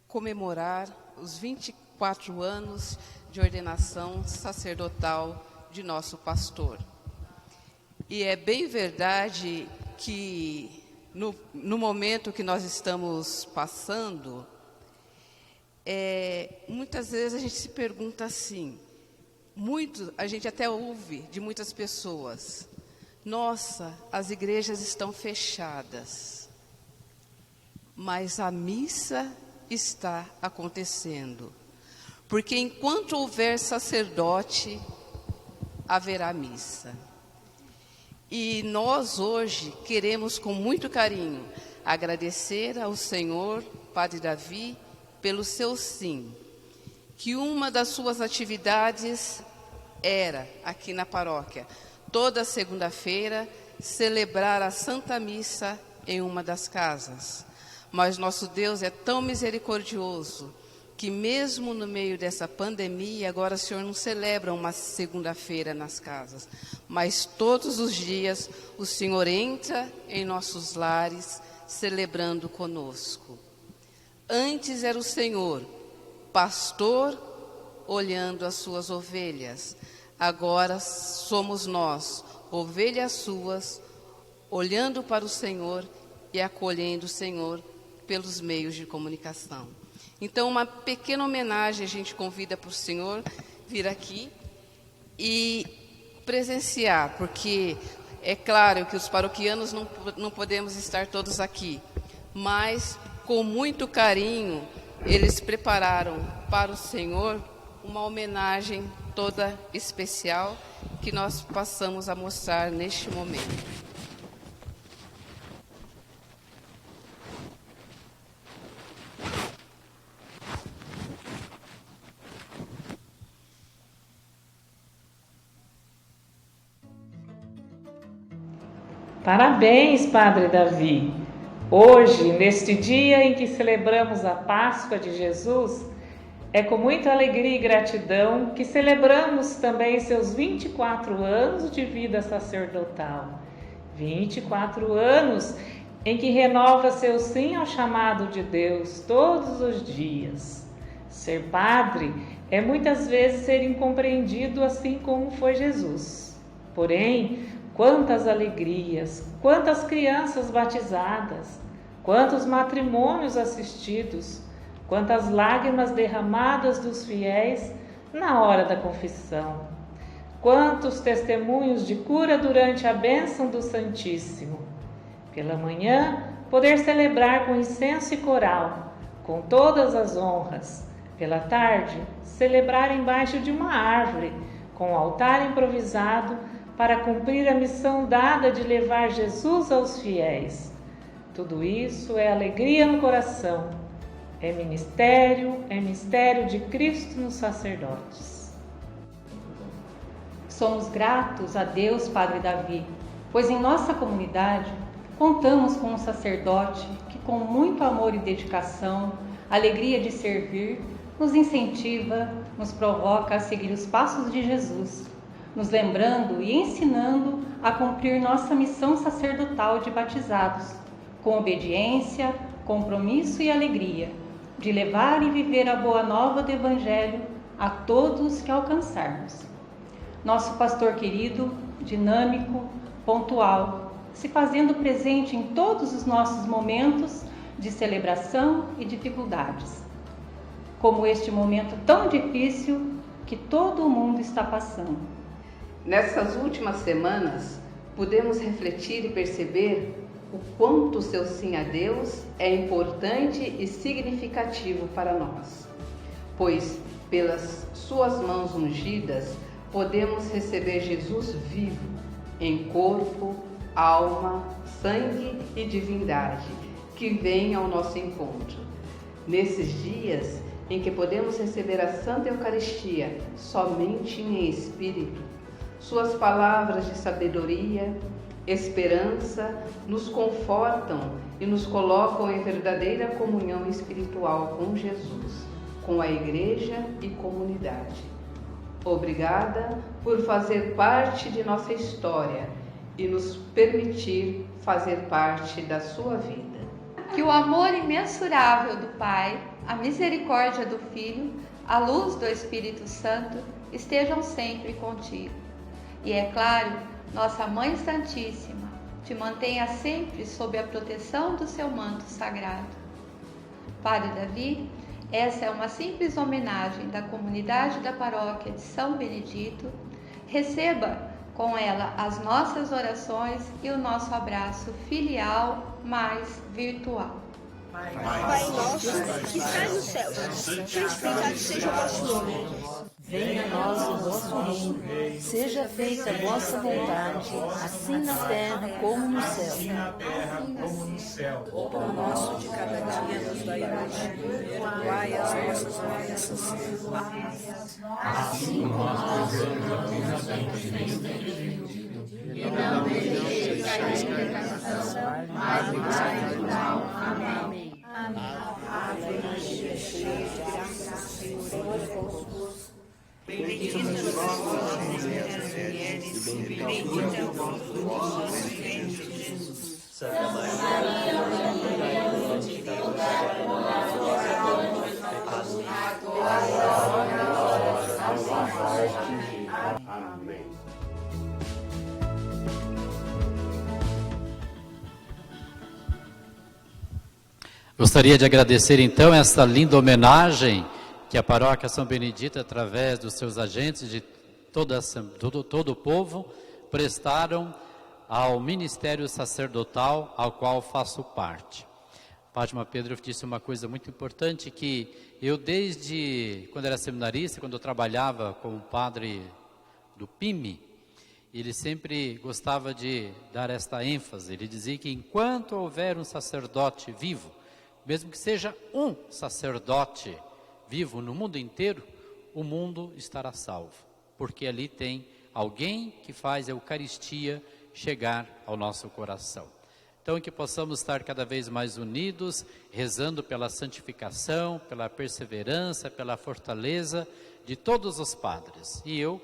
comemorar os 24 anos de ordenação sacerdotal de nosso pastor. E é bem verdade que no momento que nós estamos passando, muitas vezes a gente se pergunta assim, a gente até ouve de muitas pessoas, nossa, as igrejas estão fechadas, mas a missa está acontecendo, porque enquanto houver sacerdote, haverá missa. E nós hoje queremos com muito carinho agradecer ao Senhor Padre Davi pelo seu sim, que uma das suas atividades era, aqui na paróquia, toda segunda-feira, celebrar a Santa Missa em uma das casas. Mas nosso Deus é tão misericordioso, que mesmo no meio dessa pandemia, agora o Senhor não celebra uma segunda-feira nas casas, mas todos os dias o Senhor entra em nossos lares, celebrando conosco. Antes era o Senhor, pastor, olhando as suas ovelhas. Agora somos nós, ovelhas suas, olhando para o Senhor e acolhendo o Senhor pelos meios de comunicação. Então, uma pequena homenagem a gente convida para o senhor vir aqui e presenciar, porque é claro que os paroquianos não podemos estar todos aqui, mas com muito carinho eles prepararam para o senhor uma homenagem toda especial que nós passamos a mostrar neste momento. Parabéns, Padre Davi! Hoje, neste dia em que celebramos a Páscoa de Jesus, é com muita alegria e gratidão que celebramos também seus 24 anos de vida sacerdotal. 24 anos em que renova seu sim ao chamado de Deus todos os dias. Ser padre é muitas vezes ser incompreendido assim como foi Jesus. Porém, quantas alegrias, quantas crianças batizadas, quantos matrimônios assistidos, quantas lágrimas derramadas dos fiéis na hora da confissão, quantos testemunhos de cura durante a bênção do Santíssimo. Pela manhã, poder celebrar com incenso e coral, com todas as honras. Pela tarde, celebrar embaixo de uma árvore, com o altar improvisado, para cumprir a missão dada de levar Jesus aos fiéis. Tudo isso é alegria no coração, é mistério de Cristo nos sacerdotes. Somos gratos a Deus, Padre Davi, pois em nossa comunidade contamos com um sacerdote que, com muito amor e dedicação, alegria de servir, nos incentiva, nos provoca a seguir os passos de Jesus, nos lembrando e ensinando a cumprir nossa missão sacerdotal de batizados, com obediência, compromisso e alegria, de levar e viver a boa nova do Evangelho a todos que alcançarmos. Nosso pastor querido, dinâmico, pontual, se fazendo presente em todos os nossos momentos de celebração e dificuldades, como este momento tão difícil que todo o mundo está passando. Nessas últimas semanas, pudemos refletir e perceber o quanto o seu sim a Deus é importante e significativo para nós, pois pelas suas mãos ungidas podemos receber Jesus vivo, em corpo, alma, sangue e divindade, que vem ao nosso encontro. Nesses dias em que podemos receber a Santa Eucaristia somente em espírito, suas palavras de sabedoria, esperança nos confortam e nos colocam em verdadeira comunhão espiritual com Jesus, com a Igreja e comunidade. Obrigada por fazer parte de nossa história e nos permitir fazer parte da sua vida. Que o amor imensurável do Pai, a misericórdia do Filho, a luz do Espírito Santo estejam sempre contigo. E é claro, nossa Mãe Santíssima te mantenha sempre sob a proteção do seu manto sagrado. Padre Davi, essa é uma simples homenagem da comunidade da paróquia de São Benedito. Receba com ela as nossas orações e o nosso abraço filial mais virtual. Pai nosso, que estás no céu, santificado seja o vosso nome. Venha a nós o vosso reino, seja feita a vossa vontade, assim na terra como no céu. O pão nosso de cada dia nos dai hoje, perdoai as nossas ofensas, assim como nós perdoamos a quem nos tem ofendido. E não deixeis cair em tentação, mas livrai-nos do mal. Amém. Ave Maria, cheia de graça, o Senhor é convosco. Bendita sois vós entre as mulheres, bendito é o fruto do vosso ventre, Jesus. Santa Maria, Mãe de Deus, rogai por nós, pecadores, agora e na hora de nossa morte. Amém. Gostaria de agradecer então esta linda homenagem que a Paróquia São Benedito, através dos seus agentes de todo o povo, prestaram ao ministério sacerdotal ao qual faço parte. Fátima Pedro disse uma coisa muito importante, que eu desde quando era seminarista, quando eu trabalhava como padre do PIME, ele sempre gostava de dar esta ênfase. Ele dizia que enquanto houver um sacerdote vivo, mesmo que seja um sacerdote vivo no mundo inteiro, o mundo estará salvo, porque ali tem alguém que faz a Eucaristia chegar ao nosso coração. Então, que possamos estar cada vez mais unidos, rezando pela santificação, pela perseverança, pela fortaleza de todos os padres. E eu,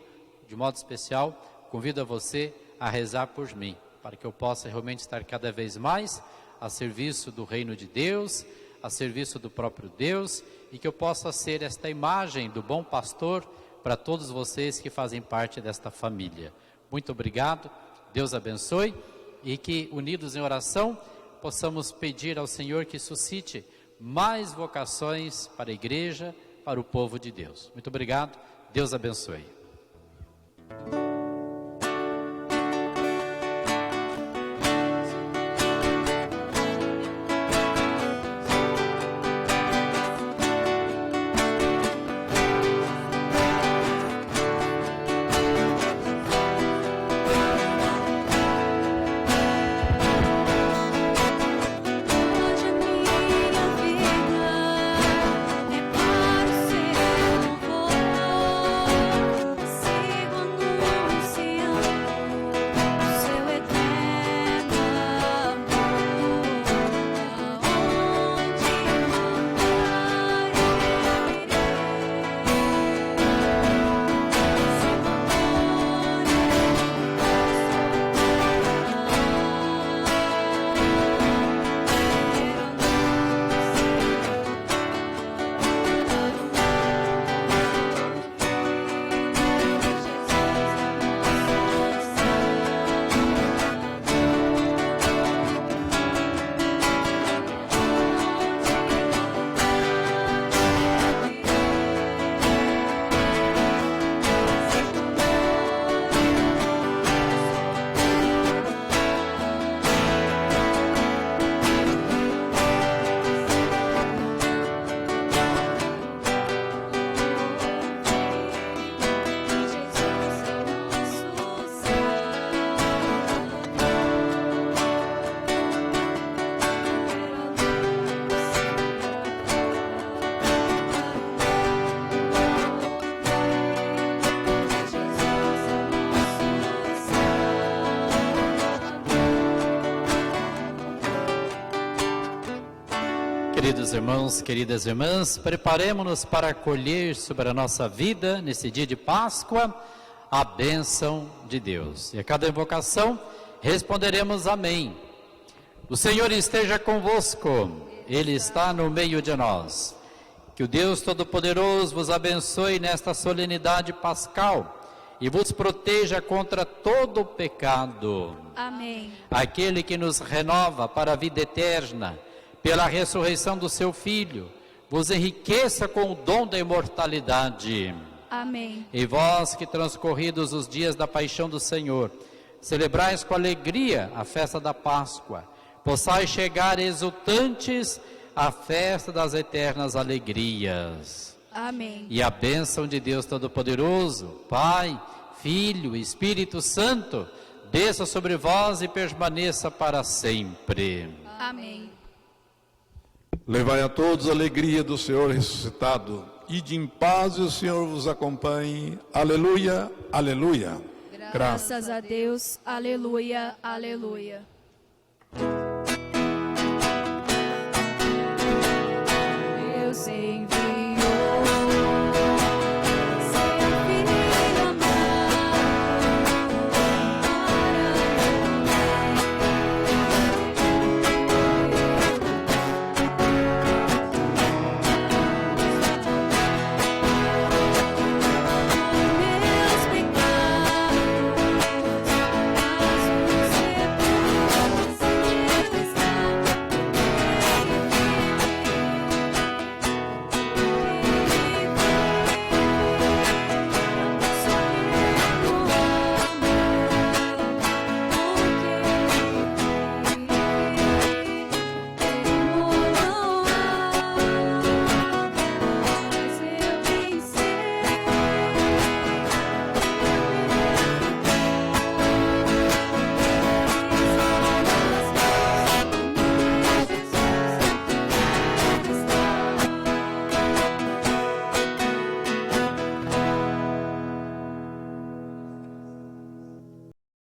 de modo especial, convido a você a rezar por mim, para que eu possa realmente estar cada vez mais a serviço do reino de Deus, a serviço do próprio Deus, e que eu possa ser esta imagem do bom pastor para todos vocês que fazem parte desta família. Muito obrigado, Deus abençoe, e que, unidos em oração, possamos pedir ao Senhor que suscite mais vocações para a igreja, para o povo de Deus. Muito obrigado, Deus abençoe. Queridos irmãos, queridas irmãs, preparemo-nos para acolher sobre a nossa vida, nesse dia de Páscoa, a bênção de Deus. E a cada invocação responderemos amém. O Senhor esteja convosco, Ele está no meio de nós. Que o Deus Todo-Poderoso vos abençoe nesta solenidade pascal e vos proteja contra todo o pecado. Amém. Aquele que nos renova para a vida eterna, pela ressurreição do seu Filho, vos enriqueça com o dom da imortalidade. Amém. E vós que transcorridos os dias da paixão do Senhor, celebrais com alegria a festa da Páscoa, possais chegar exultantes à festa das eternas alegrias. Amém. E a bênção de Deus Todo-Poderoso, Pai, Filho, Espírito Santo, desça sobre vós e permaneça para sempre. Amém. Levai a todos a alegria do Senhor ressuscitado. Ide em paz e o Senhor vos acompanhe. Aleluia, aleluia. Graças a Deus, aleluia, aleluia.